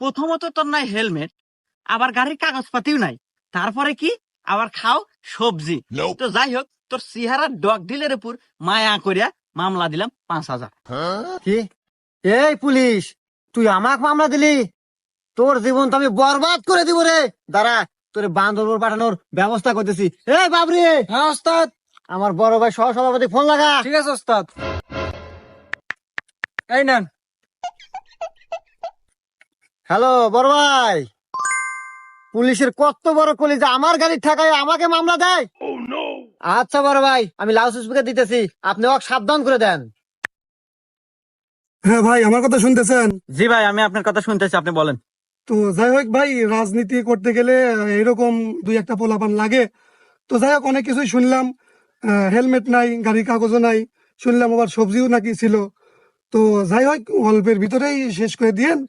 প্রথমত তোর নাই হেলমেট, আবার গাড়ির কাগজপাতিও নাই, তারপরে কি আবার খাও সবজি। তো যাই হোক, তোর চেহারা ডগ ডিলের উপর মায়া করিয়া মামলা দিলাম 5,000। কি? এই পুলিশ, তুই আমাক মামলা দিলি? তোর জীবন তো আমি বরবাদ করে দিব রে। দাঁড়া, তোর বান্দরবন পাঠানোর ব্যবস্থা করতেছি। এই বাবরি, হ্যাঁ ওস্তাদ। আমার বড় ভাই সহ সভাপতি ফোন লাগা। ঠিক আছে ওস্তাদ, এই নেন। হ্যালো বড় ভাই, পুলিশের কত বড় কলিজা, আমার গাড়ির ঠেকায় আমাকে মামলা দেয়। আচ্ছা বড় ভাই, আমি লাউড স্পিকার দিতেছি, আপনি ওকে সাবধান করে দেন। হ্যাঁ ভাই, আমার কথা শুনতেছেন? জি ভাই, আমি আপনার কথা শুনতেছি, আপনি বলেন। তো যাই হোক ভাই, রাজনীতি করতে গেলে এরকম দুই একটা পোলাপান লাগে। তো যাই হোক, অনেক কিছুই শুনলাম। হেলমেট নাই, গাড়ির কাগজও নাই, শুনলাম আবার সবজিও নাকি ছিল। তো যাই হোক, অল্পের ভিতরেই শেষ করে দিয়েন।